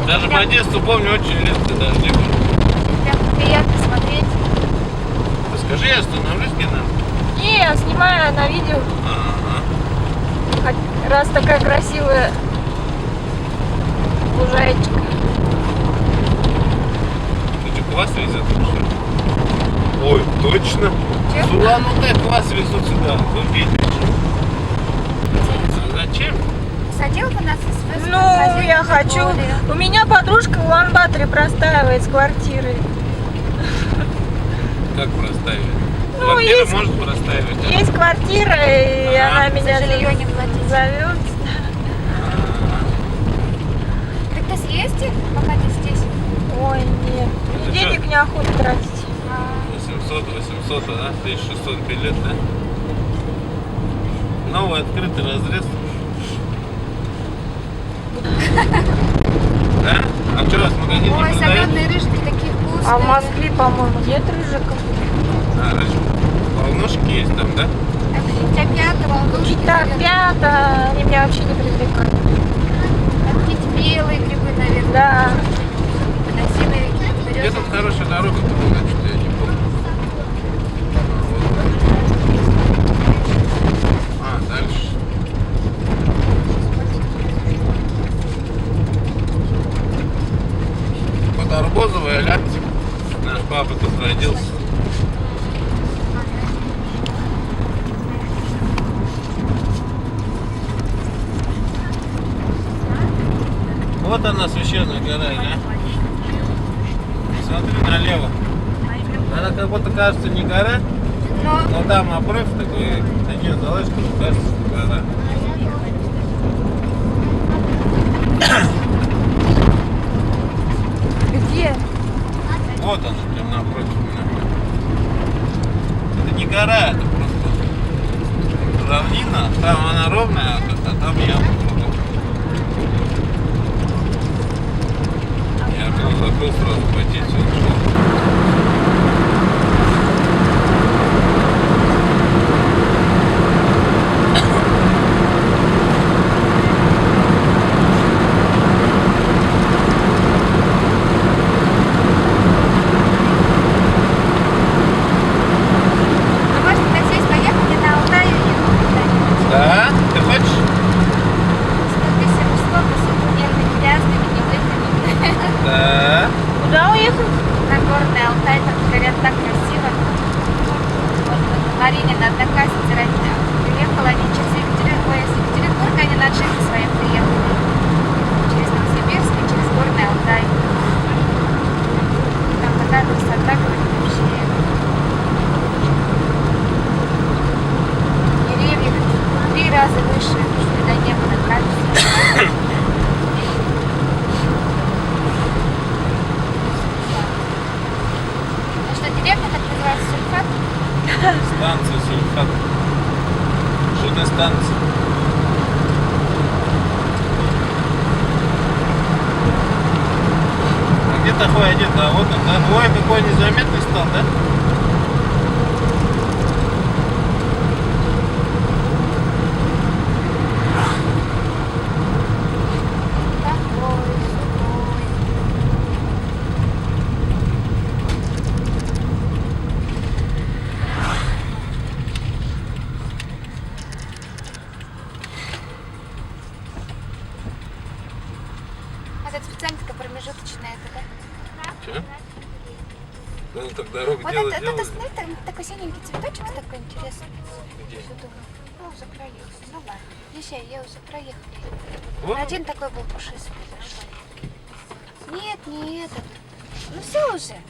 Даже по Одессу помню, очень редко дожди были. Прям приятно смотреть. Скажи, я остановлюсь где-то. Не, я снимаю на видео. Ага. Раз такая красивая лужаечка. Ты что, квас везет? Ой, точно. Чем? С Улан-Удэ квас везут сюда, в Иркутск. А зачем? Садил бы нас из Ну, я хочу. У меня подружка в Улан-Баторе простаивает с квартиры. Как проставить? Ну, Квартира есть- может проставить. а? Есть квартира, и Ага. она меня жилье не платить. зовет. Так ты съезди, пока ты здесь. Ой, нет. Это Мне денег чё? неохота тратить. 800, да? 1600 билет, да? Новый открытый разрез. Да? А что, у вас в магазине не Ой, продают? соленые рыжики такие вкусные. А в Москве, по-моему, нет рыжиков. А, раньше волнушки есть там, да? Топята, волнушки. Китопята, они меня вообще не привлекают. Какие-то белые грибы, наверное. Да. Красивые Где березы. тут хорошая дорога, что я не помню. А, дальше. Под Арбузовой, аля? Наш папа тут родился. Вот она, священная гора, да? Смотри налево. Она как будто кажется не гора, но там обрыв такой, на нее залазишь, кажется, что гора. Где? Вот она, прям напротив меня. Это не гора, это просто равнина. Там она ровная, а там яма кругом. Я был закрыл сразу пойти отсюда. А может на здесь поехали на Алтай и куда-нибудь? Да? Ты хочешь? Если что, посудительными, грязными, немытыми. Да. Куда уехать? На горный Алтай, там говорят, так красиво. Вот Маринина одноклассница родина. Приехала они через Екатеринбург, из Екатеринбурга они на джипе своем приехали. Через Новосибирск и через горный Алтай. Там такая красота, говорит, вообще. Деревья в 3 раза выше, что до неба накатываются. А что, деревня так называется, Сульфат? Станция Сульфат. Жена станция. А где такой один? Да, вот он, да? Ой, какой незаметный стал, да? Такой, сухой. А это специально такая промежуточная, это, да? Че? Ну так дорогу Вот делать это, делают. смотри, там такой синенький цветочек такой интересный. Где? Сюда. Ну, уже проехали. Ну ладно. Езжай, я уже проехали. Вот он. Один такой был пушистый большой. Нет, не этот. Ну все уже.